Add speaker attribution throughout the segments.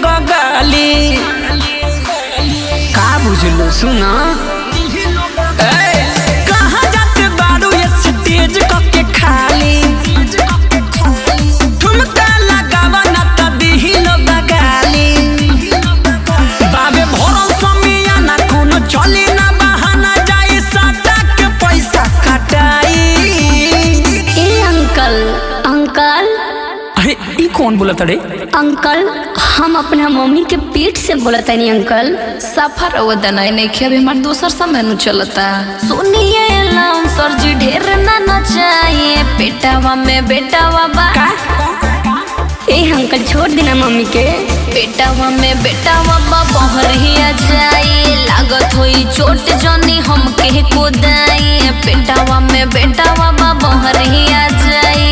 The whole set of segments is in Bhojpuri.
Speaker 1: लोग गाली का बुझलो सुना कहाँ जाते बारू ये स्टेज के खाली ठुमका लगावा ना तभी लोग गाली बाबे भोरल समिया ना कोनो चली ना बहाना जाई साटा के पैसा कटाई।
Speaker 2: अंकल अंकल
Speaker 1: अरे ई कौन बोला तड़े?
Speaker 2: अंकल हम अपना मम्मी के पीठ से बोला तनी अंकल।
Speaker 3: सफर वदनाई नहीं खे अभी हमार दोसर समय नु चलता।
Speaker 2: सुनिए लाउन सर जी ढेर ना नचाइए पेटावा में बेटावा बा
Speaker 1: का?
Speaker 2: ए अंकल छोड़ देना मम्मी के।
Speaker 3: बेटावा में बेटावा बा बहरिया जाई लागत होई चोट जनी हम के कोदाई पेटावा में बेटावा बा बहरिया जाई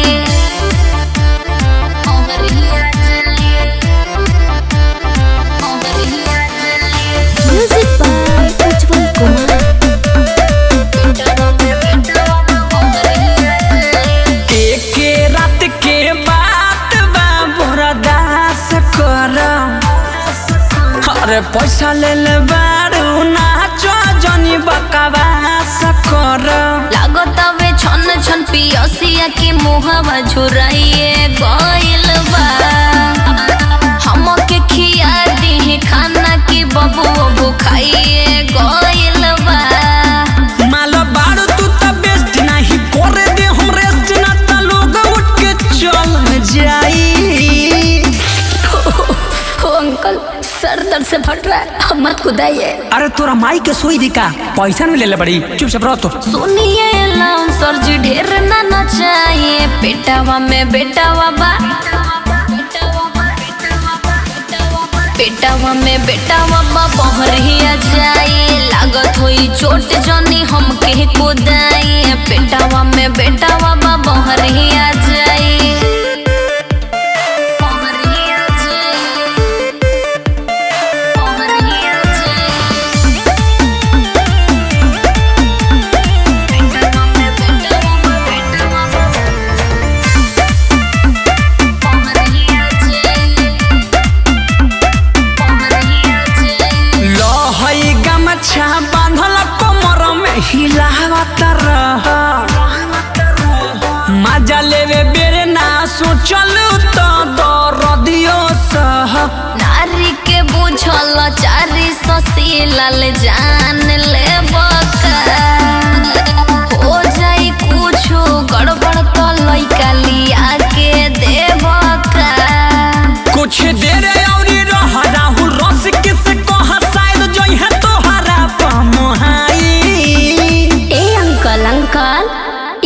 Speaker 2: म्यूजिक बाय उज्जवल कुमार।
Speaker 1: के रात के बात बा बर्दास कर अरे पैसा ले ले बारू नाचो जनी बकवास कर
Speaker 3: लागत वे छन छन पियसिया के मुहवा झुराइए गइल बा हम के खिया दी खाना की बबू खाइए गइल बा
Speaker 1: मालो बारू तू त बेस्ट नहीं करे दे हम रेस्ट ना त लोग उठ के चल जाई।
Speaker 2: ओ अंकल सर दर्द से फट रहा है अब मत कुदाइए।
Speaker 1: अरे तोरा माई के सोई दी का पैसा नहीं ले ले बड़ी चुपचाप रह तो।
Speaker 3: सुनिए लाउन सर जी ढेर ना नचाइए पेटावा में बेटावा बा पेटावा में बेटावा बा बहरिया जाई लागत होई चोट जनी हम के कोदाई पेटावा में बेटावा बा बहरिया जाई बहरिया जाई बहरिया जाई पेटावा में बेटावा बा बेटावा बा बहरिया जाई
Speaker 1: लहई गमछा बांधल कमर में हिलावत रह मजा लेवे बेरे ना सोचल तो दरदियो सह
Speaker 3: नारी के बुझल चारी ससीलाल जान ले बका हो जाई कुछो गड़बड़ तो लइका लिया के देबका
Speaker 1: कुछ देर औरी रह राहुल रस किस कह शायद जोई है तोहरा पमहाई।
Speaker 2: ए अंकल अंकल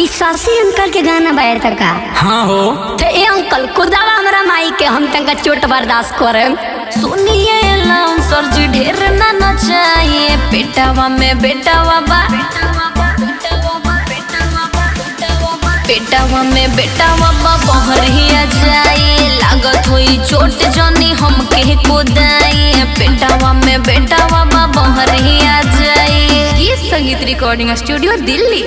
Speaker 2: ई सासी अंकल के गाना बायर तक का।
Speaker 1: हाँ हो
Speaker 2: तो ए अंकल खुदावा हमरा माई के हम तंका चोट बर्दाश्त करे।
Speaker 3: सुनिए लाउन सर जी ढेर ना नचाइए पेटावा में बेटावा बा पेटावा में बेटावा बा बहरिया जाई लागत होई चोट जनी हम के कोदाई पेटावा में बेटावा बा बहरिया जाई। गीत संगीत रिकॉर्डिंग स्टूडियो दिल्ली।